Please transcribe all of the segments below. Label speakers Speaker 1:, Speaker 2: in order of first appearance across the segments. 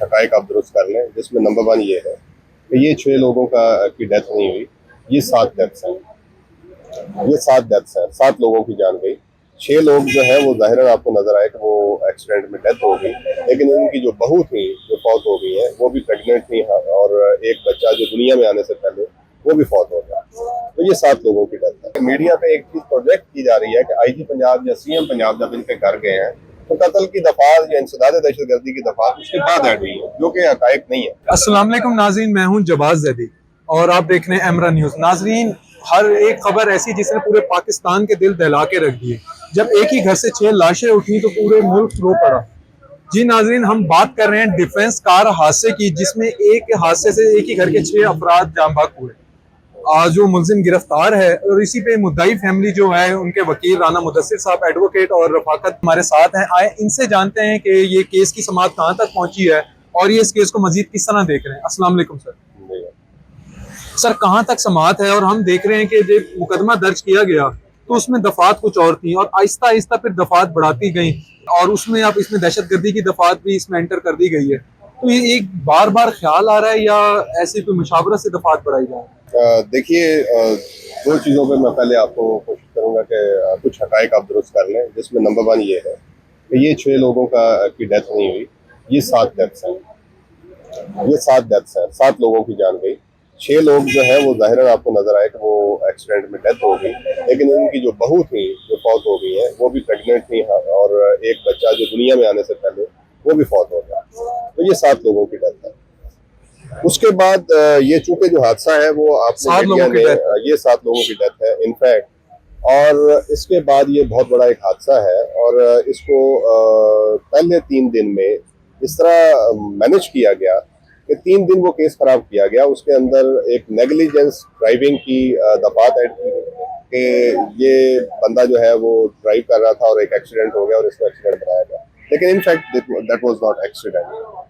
Speaker 1: हकायक आप दुरुस्त कर लें, जिसमें नंबर वन ये है कि ये 6 लोगों की डेथ नहीं हुई, ये 7 डेथ्स हैं। ये 7 डेथ्स हैं, 7 लोगों की जान गई। 6 लोग जो है वो ज़ाहिरन आपको नजर आए कि वो एक्सीडेंट में डेथ हो गई, लेकिन उनकी जो बहू थी जो फौत हो गई है वो भी प्रेग्नेंट थी, और एक बच्चा जो दुनिया में आने से पहले वो भी फौत हो गया। तो ये 7 लोगों की डेथ है। मीडिया पे एक चीज प्रोजेक्ट की जा रही है कि आईजी पंजाब या सीएम पंजाब जब इनके घर गए हैं तो कत्ल की दफात या इंसदाद दहशतगर्दी की दफात उसके बाद ऐड हुई है, जो कि हकायक नहीं है।
Speaker 2: अस्सलाम वालेकुम नाज़रीन, मैं हूं जबाज ज़ैदी और आप देख रहे हैं एमरा न्यूज़। नाज़रीन, हर एक खबर ऐसी जिसने पूरे पाकिस्तान के दिल दहला के रख दिए। जब एक ही घर से 6 लाशें उठी तो पूरे मुल्क रो पड़ा। जी नाज़रीन, हम बात कर रहे हैं डिफेंस कार हादसे की, जिसमें एक हादसे से एक ही घर के 6 अफराद जाम बहक हुए। आज जो मुलजिम गिरफ्तार है और इसी पे मुद्दाई फैमिली जो है उनके वकील राना मुदस्सिर साहब एडवोकेट और रफाकत हमारे साथ हैं। आए इनसे जानते हैं कि ये केस की समाअत कहाँ तक पहुंची है और ये इस केस को मजीद किस तरह देख रहे हैं। अस्सलाम वालेकुम सर। सर, कहाँ तक समाअत है? और हम देख रहे हैं कि जब मुकदमा दर्ज किया गया तो उसमें दफात कुछ और थी और आहिस्ता आहिस्ता फिर दफात बढ़ाती गई और उसमें अब इसमें दहशतगर्दी की दफात भी इसमें एंटर कर दी गई है। तो ये एक बार बार ख्याल आ रहा है या ऐसी कोई मुशावरत से दफात बढ़ाई जाए?
Speaker 1: देखिए, 2 चीज़ों पे मैं पहले आपको कोशिश करूंगा कि कुछ हकायक आप दुरुस्त कर लें, जिसमें नंबर वन ये है कि ये 6 लोगों की डेथ नहीं हुई, ये 7 डेथ्स हैं। ये 7 डेथ्स हैं, 7 लोगों की जान गई। 6 लोग जो है वो ज़ाहिरन आपको नजर आए कि वो एक्सीडेंट में डेथ हो गई, लेकिन उनकी जो बहू थी जो फौत हो गई है वो भी प्रेग्नेंट थी, और एक बच्चा जो दुनिया में आने से पहले वो भी फौत हो गया। तो ये 7 लोगों की डेथ है। उसके बाद ये चूंकि जो हादसा है वो आपने मीडिया में ये 7 लोगों की डेथ है इनफैक्ट, और इसके बाद ये बहुत बड़ा एक हादसा है, और इसको पहले 3 दिन में इस तरह मैनेज किया गया कि 3 दिन वो केस खराब किया गया। उसके अंदर एक नेग्लिजेंस ड्राइविंग की दफात ऐड की कि ये बंदा जो है वो ड्राइव कर रहा था और एक एक्सीडेंट हो गया और इसको एक्सीडेंट बनाया गया, लेकिन in fact that was not accident.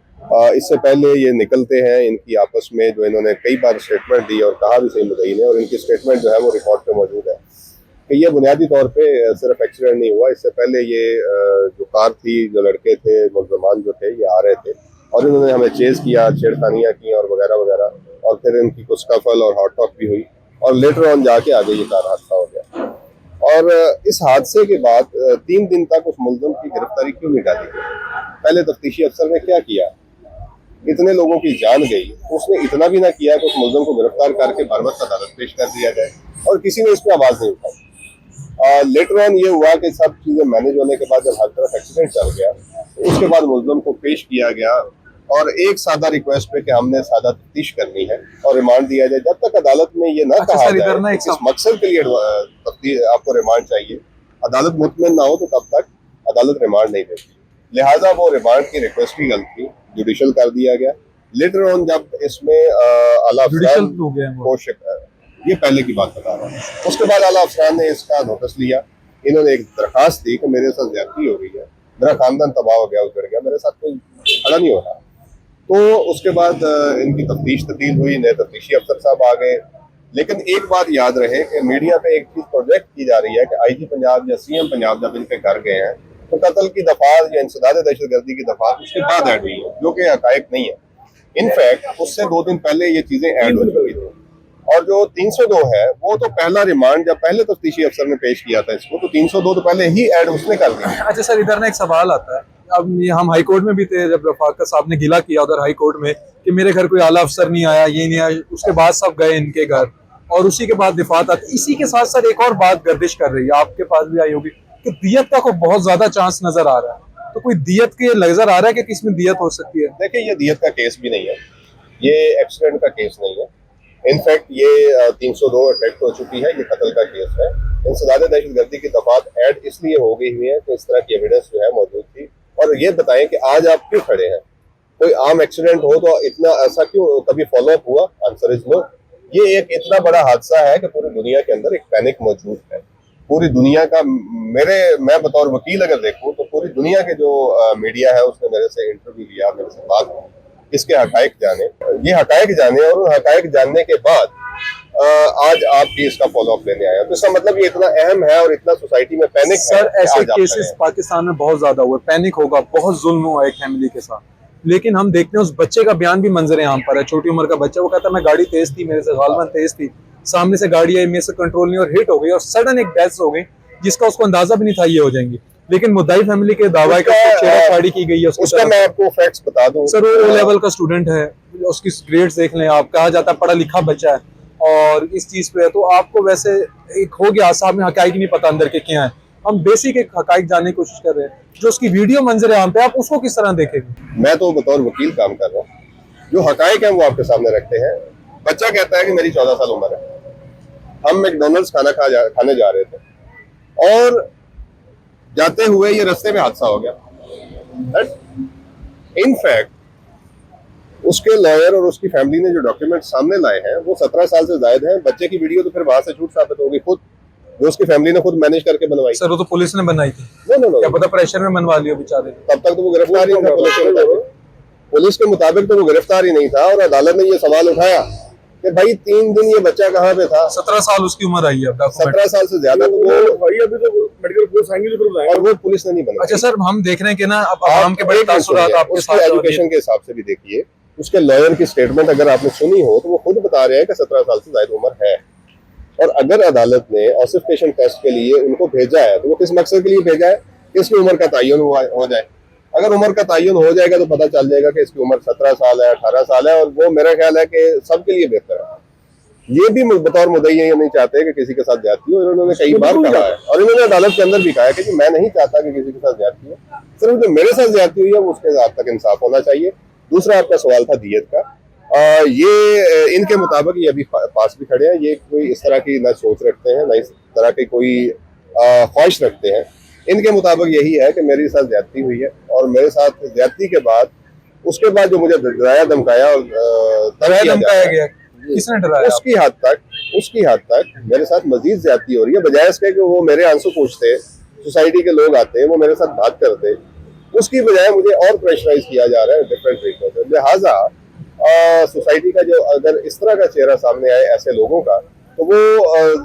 Speaker 1: इससे पहले ये निकलते हैं इनकी आपस में, जो इन्होंने कई बार स्टेटमेंट दी और कहा भी सही मुद्दई ने, और इनकी स्टेटमेंट जो है वो रिकॉर्ड पे मौजूद है कि ये बुनियादी तौर पे सिर्फ एक्सीडेंट नहीं हुआ। इससे पहले ये जो कार थी, जो लड़के थे मुल्ज़मान जो थे, ये आ रहे थे और इन्होंने हमें चेज़ किया, छेड़खानियाँ की और वगैरह वगैरह, और फिर इनकी कुछ स्कफल और हॉट टॉक भी हुई और लेटर ऑन जाके आगे ये कार हादसा हो गया। और इस हादसे के बाद 3 दिन तक उस मुल्ज़िम की गिरफ्तारी क्यों नहीं डाली गई? पहले तफ्तीशी अफसर ने क्या किया? इतने लोगों की जान गई, उसने इतना भी ना किया कि उस मुल्ज़िम को गिरफ्तार करके बरवक्त अदालत पेश कर दिया जाए, और किसी ने इस पर आवाज़ नहीं उठाई। लेटर ऑन ये हुआ कि सब चीज़ें मैनेज होने के बाद जब हर तरफ एक्सीडेंट चल गया, तो उसके बाद मुल्ज़िम को पेश किया गया और एक सादा रिक्वेस्ट पे कि हमने सादा तफ्तीश करनी है और रिमांड दिया जाए। जब तक अदालत में ये ना कहा जाए किस मकसद के लिए आपको रिमांड चाहिए, अदालत मुतमिन ना हो, तो तब तक अदालत रिमांड नहीं देती। लिहाजा वो रिमांड की रिक्वेस्ट की गलती जुडिशल कर दिया गया। लेटर ऑन जब इसमें आला अफसरान को ये पहले की बात बता रहा हूँ, उसके बाद आला अफसरान ने इसका नोटिस लिया। इन्होंने एक दरखास्त दी कि मेरे साथ ज्यादती हो रही है, मेरा खानदान तबाह हो गया, उजड़ गया, मेरे साथ कोई खड़ा नहीं हो रहा। तो उसके बाद इनकी तफ्तीश तब्दील हुई, नए तफ्तीशी अफसर साहब आ गए। लेकिन एक बात याद रहे कि मीडिया पे एक चीज प्रोजेक्ट की जा रही है कि आईजी पंजाब या सीएम पंजाब जब इनके घर गए हैं तो कत्ल की दफात या इंसदाद दहशतगर्दी की दफात उसके बाद ऐड हुई है, जो कि हकायक नहीं है। इनफैक्ट उससे 2 दिन पहले ये चीजें ऐड हो चुकी थी, और जो 302 है वो तो पहला रिमांड जब पहले तफ्तीशी अफसर ने पेश किया था इसको, तो 302 तो पहले ही ऐड उसने कर दिया।
Speaker 2: अच्छा सर, इधर ना एक सवाल आता है। अब हम हाई कोर्ट में भी थे जब रफाकत साहब ने गिला किया उधर हाई कोर्ट में कि मेरे घर कोई आला अफसर नहीं आया, ये नहीं आया। उसके बाद सब गए इनके घर और उसी के बाद दिफात आती। इसी के साथ साथ एक और बात गर्दिश कर रही है, आपके पास भी आई होगी, कि दियत का कोई बहुत ज्यादा चांस नजर आ रहा है। तो कोई दियत के नजर आ रहा है कि किसमें दियत हो सकती है?
Speaker 1: देखिए, ये दियत का केस भी नहीं है, ये एक्सीडेंट का केस नहीं है। इनफैक्ट ये 302 अटैक हो चुकी है, ये कत्ल का केस है। इंसदाद दहशतगर्दी की दफात ऐड इसलिए हो गई हुई है कि इस तरह की एविडेंस जो है मौजूद थी। और ये बताएं कि आज आप क्यों खड़े हैं? कोई आम एक्सीडेंट हो तो इतना ऐसा क्यों कभी फॉलोअप हुआ? Answer is no. ये एक इतना बड़ा हादसा है कि पूरी दुनिया के अंदर एक पैनिक मौजूद है। पूरी दुनिया का मैं बतौर वकील अगर देखूं तो पूरी दुनिया के जो मीडिया है उसने मेरे से इंटरव्यू लिया, मेरे से बात की, इसके हकायक जाने, ये हकायक जाने, और उन हकायक जानने के बाद आज आप भी इसका फॉलोअप लेने आए। तो इसका मतलब ये इतना अहम है और इतना सोसाइटी में पैनिक
Speaker 2: सर, ऐसे केसेस पाकिस्तान में बहुत ज्यादा हुए, पैनिक होगा, बहुत जुल्म हुआ एक फैमिली के साथ। लेकिन हम देखते हैं उस बच्चे का बयान भी मंजर आम पर है। छोटी उम्र का बच्चा, वो कहता है मैं गाड़ी तेज थी, मेरे से गालबन तेज थी, सामने से गाड़ी आई, मेरे से कंट्रोल नहीं और हिट हो गई और सडन एक डेथ हो गई जिसका उसको अंदाजा भी नहीं था ये हो जाएंगी। लेकिन मुद्दाई फैमिली के दावा का छेड़छाड़ी की गई है
Speaker 1: उसका मैं आपको फैक्ट्स बता दूं
Speaker 2: सर। वो लेवल का स्टूडेंट है, उसकी ग्रेड्स देख लें आप, कहा जाता है पढ़ा लिखा बच्चा है और इस चीज पे है तो आपको वैसे एक हो गया साहब में हकाइक नहीं पता अंदर के क्या है। हम बेसिक एक हकाइक जानने की कोशिश कर रहे हैं, जो उसकी वीडियो मंजर आम पे आप उसको किस तरह देखेंगे?
Speaker 1: मैं तो बतौर वकील काम कर रहा हूँ, जो हकाइक है वो आपके सामने रखते हैं। बच्चा कहता है कि मेरी 14 साल उम्र है, हम मैकडोनल्ड्स खाने जा रहे थे और जाते हुए ये रास्ते में हादसा हो गया। इनफैक्ट उसके लॉयर और उसकी फैमिली ने जो डॉक्यूमेंट सामने लाए हैं वो 17 साल से ज्यादा है। बच्चे की वीडियो तो फिर वहां से झूठ साबित होगी, खुद जो उसकी फैमिली ने खुद मैनेज करके बनवाई।
Speaker 2: सर वो तो पुलिस ने बनाई थी।
Speaker 1: नो
Speaker 2: क्या पता प्रेशर में बनवा लियो बेचारे।
Speaker 1: तब तक तो वो गिरफ्तार ही था पुलिस के मुताबिक तो वो गिरफ्तार ही नहीं था और अदालत ने ये सवाल उठाया कि भाई 3 दिन ये बच्चा कहाँ पे था।
Speaker 2: 17 साल उसकी उम्र आई है अब।
Speaker 1: 17 साल से ज्यादा तो वो
Speaker 3: भाई अभी तो मेडिकल रिपोर्ट आएंगे
Speaker 1: और वो पुलिस ने नहीं बनाया।
Speaker 2: अच्छा सर, हम देख रहे हैं कि ना अब आवाम के बड़े तासुरात आपके
Speaker 1: उसके
Speaker 2: साथ
Speaker 1: एजुकेशन के हिसाब से भी देखिए, उसके लॉयर की स्टेटमेंट अगर आपने सुनी हो तो वो खुद बता रहे हैं कि 17 साल से ज्यादा उम्र है। और अगर अदालत ने ऑसिफिकेशन टेस्ट के लिए उनको भेजा है तो वो किस मकसद के लिए भेजा है कि इसकी उम्र का तयन हो जाए। अगर उम्र का तयन हो जाएगा तो पता चल जाएगा कि इसकी उम्र 17 साल है, 18 साल है और वो मेरा ख्याल है कि सबके लिए बेहतर है। ये भी बतौर मुद्दई ये नहीं चाहते कि किसी के साथ ज्यादती हो। इन्होंने कई बार कहा है और इन्होंने अदालत के अंदर भी कहा है कि मैं नहीं चाहता कि किसी के साथ ज्यादती हो, सिर्फ जो मेरे साथ ज्यादती हुई है वो उसके साथ तक इंसाफ होना चाहिए। दूसरा आपका सवाल था दियत का, ये इनके मुताबिक ये अभी पास भी खड़े हैं, ये कोई इस तरह की ना सोच रखते हैं ना इस तरह की कोई ख्वाहिश रखते हैं। इनके मुताबिक यही है कि मेरे साथ ज्यादती हुई है और मेरे साथ ज्यादती के बाद उसके बाद जो मुझे डराया धमकाया और
Speaker 2: धमकाया गया, किसने डराया?
Speaker 1: उसकी हद तक मेरे साथ मजीद ज्यादती हो रही है। बजाय इसके कि वो मेरे आंसू पूछते, सोसाइटी के लोग आते, वो मेरे साथ बात करते, उसकी बजाय मुझे और प्रेशराइज किया जा रहा है डिफरेंट तरीकों से। लिहाजा सोसाइटी का जो अगर इस तरह का चेहरा सामने आए ऐसे लोगों का तो वो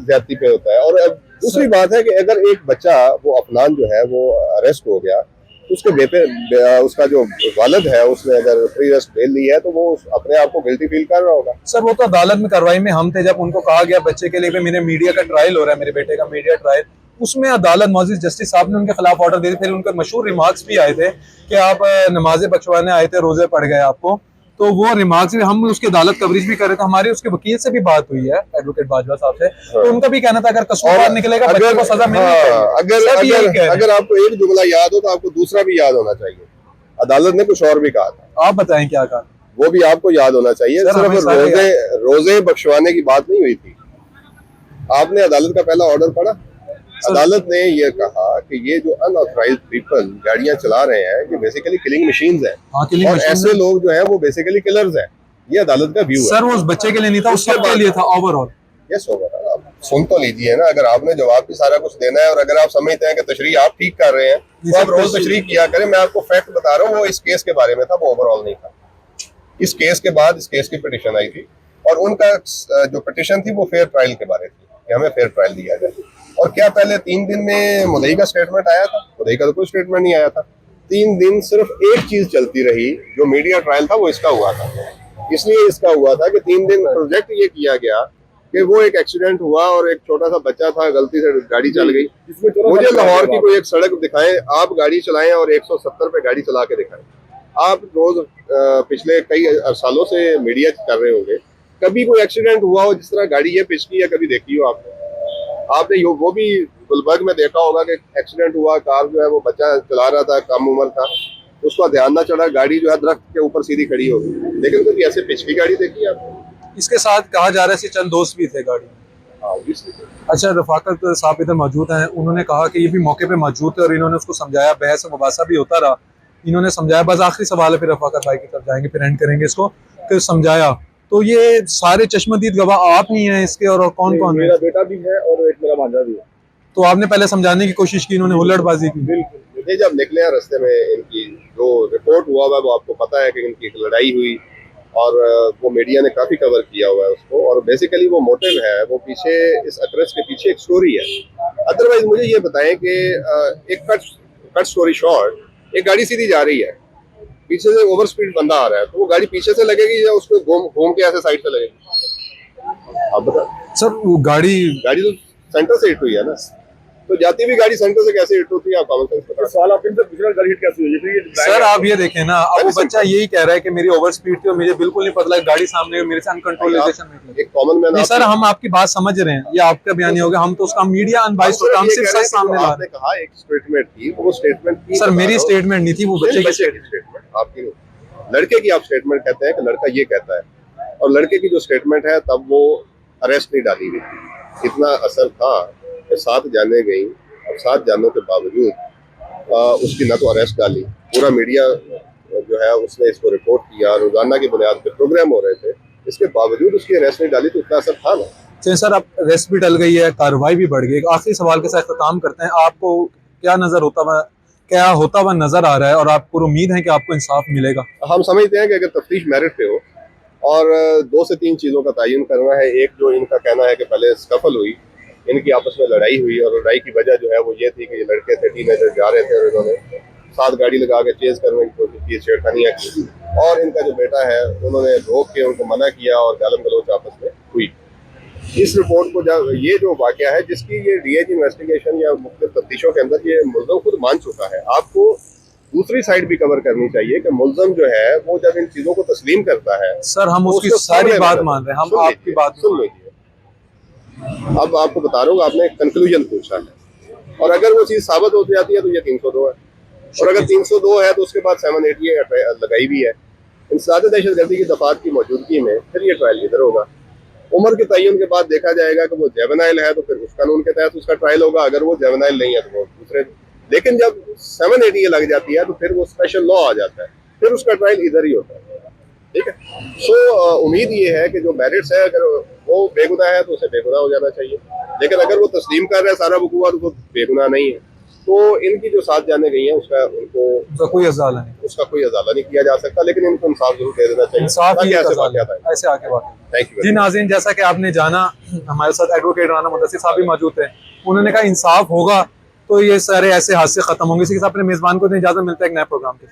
Speaker 1: ज्यादती पे होता है। और अब दूसरी बात है कि अगर एक बच्चा वो अफनान जो है वो अरेस्ट हो गया, उसके उसका जो वालिद है उसने अगर फ्री रेस्ट बेल ली है तो वो अपने आप को गिल्टी फील कर रहा होगा।
Speaker 2: सर वो तो अदालत में कार्रवाई में हम थे जब उनको कहा गया बच्चे के लिए मेरे मीडिया का ट्रायल हो रहा है, मेरे बेटे का मीडिया ट्रायल, उसमें अदालत मौजूद जस्टिस साहब ने उनके खिलाफ ऑर्डर दे दिए। फिर उनके मशहूर रिमार्क्स भी आए थे कि आप नमाजें बचवाने आए थे, रोजे पड़ गए आपको, तो वो रिमार्क्स भी हम उसकी अदालत कवरेज भी कर रहे थे। हमारी उसके वकील से भी बात हुई है, एडवोकेट बाजवा साहब से, तो उनका भी कहना था अगर कसूरवार निकलेगा बच्चे को सजा मिलनी चाहिए।
Speaker 1: अगर आपको एक जुमला याद हो तो आपको दूसरा भी याद होना चाहिए। अदालत ने कुछ और भी कहा था,
Speaker 2: आप बताएं क्या कहा,
Speaker 1: वो भी आपको याद होना चाहिए। सिर्फ रोजे बख्शवाने की बात नहीं हुई थी। आपने अदालत का पहला ऑर्डर पढ़ा? अदालत ने यह कहा कि ये जो अनऑथराइज्ड पीपल गाड़ियां चला रहे हैं ये बेसिकली किलिंग मशीन्स हैं और ऐसे लोग जो हैं वो बेसिकली किलर्स हैं। ये अदालत का व्यू है।
Speaker 2: सर वो उस बच्चे के लिए नहीं था, उस सबके लिए था ओवरऑल।
Speaker 1: Yes overall. आप सुन तो लीजिए ना, अगर आपने जवाब भी सारा कुछ देना है और अगर आप समझते हैं कि तशरीह आप ठीक कर रहे हैं तो आप रोज तशरीह किया करें। मैं आपको फैक्ट बता रहा हूँ, वो इस केस के बारे में था, वो ओवरऑल नहीं था। इस केस के बाद इस केस की पिटीशन आई थी और उनका जो पिटीशन थी वो फेयर ट्रायल के बारे थी कि हमें फेयर ट्रायल दिया जाए। और क्या पहले 3 दिन में मुद्दई का स्टेटमेंट आया था? मुद्दई का तो कोई स्टेटमेंट नहीं आया था। 3 दिन सिर्फ एक चीज चलती रही, जो मीडिया ट्रायल था वो इसका हुआ था। इसलिए इसका हुआ था कि 3 दिन प्रोजेक्ट ये किया गया कि वो एक एक्सीडेंट हुआ और एक छोटा सा बच्चा था, गलती से गाड़ी चल गई। मुझे लाहौर की कोई एक सड़क दिखाएं, आप गाड़ी चलाएं और 170 पे गाड़ी चला के दिखाएं। आप रोज पिछले कई सालों से मीडिया कर रहे होंगे, कभी कोई एक्सीडेंट हुआ हो जिस तरह गाड़ी ये पिछली या कभी देखी हो आपने वो भी गुलबर्ग में देखा होगा कि एक्सीडेंट हुआ, कार जो है वो बच्चा चला रहा था, कम उम्र था, उसका ध्यान ना चढ़ा, गाड़ी जो है दरख्त के ऊपर सीधी खड़ी हो गई। लेकिन कभी ऐसे पिछली गाड़ी देखी आपने?
Speaker 2: इसके साथ कहा जा रहा है चंद दोस्त भी थे गाड़ी में। अच्छा, रफाकत साहब इधर मौजूद हैं, उन्होंने कहा कि ये भी मौके पे मौजूद थे और इन्होंने उसको समझाया, बहस मुबासा भी होता रहा, इन्होंने समझाया। बस आखिरी सवाल है, फिर रफाकत भाई की तरफ जाएंगे, फिर एंड करेंगे इसको। फिर समझाया तो ये सारे चश्मदीद गवाह आप ही हैं इसके और कौन कौन?
Speaker 3: मेरा बेटा भी है और एक मेरा भांजा भी है।
Speaker 2: तो आपने पहले समझाने की कोशिश की, इन्होंने हुल्लड़बाजी की?
Speaker 3: बिल्कुल।
Speaker 1: ये जब निकले हैं रास्ते में, इनकी जो रिपोर्ट हुआ हुआ वो आपको पता है कि इनकी एक लड़ाई हुई और वो मीडिया ने काफी कवर किया हुआ है उसको। और बेसिकली वो मोटिव है, वो पीछे इस अटरेस के पीछे एक स्टोरी है। अदरवाइज मुझे ये बताएं कि एक कट स्टोरी शॉर्ट, एक गाड़ी सीधी जा रही है, पीछे से ओवर स्पीड बंदा आ रहा है तो वो गाड़ी पीछे से लगेगी या उसको घूम के ऐसे साइड से लगेगी? आप बताओ।
Speaker 2: सर वो गाड़ी
Speaker 1: गाड़ी तो सेंटर से हिट हुई है ना, तो जाती हुई गाड़ी सेंटर से कैसे हिट होती है? आप कॉमन सेंस बता।
Speaker 3: सवाल आपके अंदर दूसरा गाड़ी हिट कैसे हुई है? फिर ये
Speaker 2: सर आप ये देखें ना, अब वो बच्चा यही कह रहा है कि मेरी ओवर स्पीड थी और मुझे बिल्कुल नहीं पता लगा, गाड़ी सामने मेरे से अनकंट्रोलाइजेशन में।
Speaker 1: एक कॉमन मैन
Speaker 2: नहीं सर, हम आपकी बात समझ रहे हैं, ये आपका बयान नहीं होगा, हम तो उसका मीडिया अनबाइस्ड होता है, हम सिर्फ सच सामने ला रहे
Speaker 1: आपने कहा एक स्टेटमेंट थी, वो स्टेटमेंट
Speaker 2: हैं। सर मेरी स्टेटमेंट नहीं थी, वो बच्चे की
Speaker 1: स्टेटमेंट आपकी नहीं। लड़के की आप स्टेटमेंट कहते हैं कि लड़का ये कहता है, और लड़के की जो स्टेटमेंट है तब वो अरेस्ट नहीं डाली गई। इतना असर था कि 7 जाने गई, अब 7 जानों के बावजूद उसकी न तो अरेस्ट डाली, पूरा मीडिया जो है उसने इसको रिपोर्ट किया, रोजाना की बुनियाद पर प्रोग्राम हो रहे थे, इसके बावजूद उसकी अरेस्ट नहीं डाली, तो इतना असर था ना।
Speaker 2: तो सर अब अरेस्ट भी डल गई है, कार्रवाई भी बढ़ गई। एक आखिरी सवाल के साथ खत्म करते हैं, आपको क्या होता हुआ नजर आ रहा है और आपको उम्मीद है कि आपको इंसाफ मिलेगा?
Speaker 1: हम समझते हैं कि अगर तफ्तीश मेरिट पे हो और 2 से 3 चीज़ों का तयन करना है। एक, जो इनका कहना है कि पहले स्कफल हुई, इनकी आपस में लड़ाई हुई, और लड़ाई की वजह जो है वो ये थी कि ये लड़के थे, टीनेजर जा रहे थे और इन्होंने साथ गाड़ी लगा के चेज करने की कोशिश की, छेड़खानियाँ की, और इनका जो बेटा है उन्होंने रोक के उनको मना किया और गालम गलोच आपस में हुई। इस रिपोर्ट को जब ये जो वाकया है जिसकी ये डीएजी इन्वेस्टिगेशन या मुख्तलिफ तफ्तीशों के अंदर ये मुल्ज़म खुद मान चुका है, आपको दूसरी साइड भी कवर करनी चाहिए कि मुल्ज़म जो है वो जब इन चीज़ों को तस्लीम करता है।
Speaker 2: सर हम
Speaker 1: तो
Speaker 2: उसकी
Speaker 1: उसको
Speaker 2: सारी
Speaker 1: सुन
Speaker 2: बात
Speaker 1: लेना।
Speaker 2: मान रहे हैं, हम
Speaker 1: सुन
Speaker 2: आपकी
Speaker 1: लीजिए,
Speaker 2: बात
Speaker 1: सुन लीजिए। अब आपको बता रहा हूँ, आपने कंक्लूजन पूछा है, और अगर वो चीज़ साबित हो जाती है तो ये 302 है, और अगर 302 है तो उसके बाद 780 लगाई भी है। इंसदाद दहशतगर्दी की दफात की मौजूदगी में फिर ये ट्रायल इधर होगा। उम्र के तयन के बाद देखा जाएगा कि वो जेवेनाइल है तो फिर उस कानून के तहत उसका ट्रायल होगा, अगर वो जेवेनाइल नहीं है तो वो दूसरे। लेकिन जब 780 लग जाती है तो फिर वो स्पेशल लॉ आ जाता है, फिर उसका ट्रायल इधर ही होता है। ठीक है, सो उम्मीद ये है कि जो मेरिट्स है, अगर वो बेगुनाह है तो उसे बेगुनाह हो जाना चाहिए, लेकिन अगर वो तस्लीम कर रहा है सारा वकूआ तो वो बेगुनाह नहीं है। तो इनकी जो 7 जाने गई हैं उसका
Speaker 2: कोई अजाला नहीं,
Speaker 1: उसका कोई अजाला नहीं किया जा सकता, लेकिन इनको इंसाफ जरूर दे देना चाहिए।
Speaker 2: इंसाफ ही
Speaker 1: ताकि
Speaker 2: एक
Speaker 1: ऐसे
Speaker 2: अजाला
Speaker 1: वाक़यात आए।
Speaker 2: है, ऐसे आगे बात।
Speaker 1: Thank you.
Speaker 2: जी नाज़रीन, जैसा कि आपने जाना, हमारे साथ एडवोकेट राना मुदस्सिर साहब भी मौजूद थे। उन्होंने कहा इंसाफ होगा तो ये सारे ऐसे हादसे खत्म होंगे। इसी के साथ अपने मेजबान को इजाजत मिलता है एक नए प्रोग्राम के।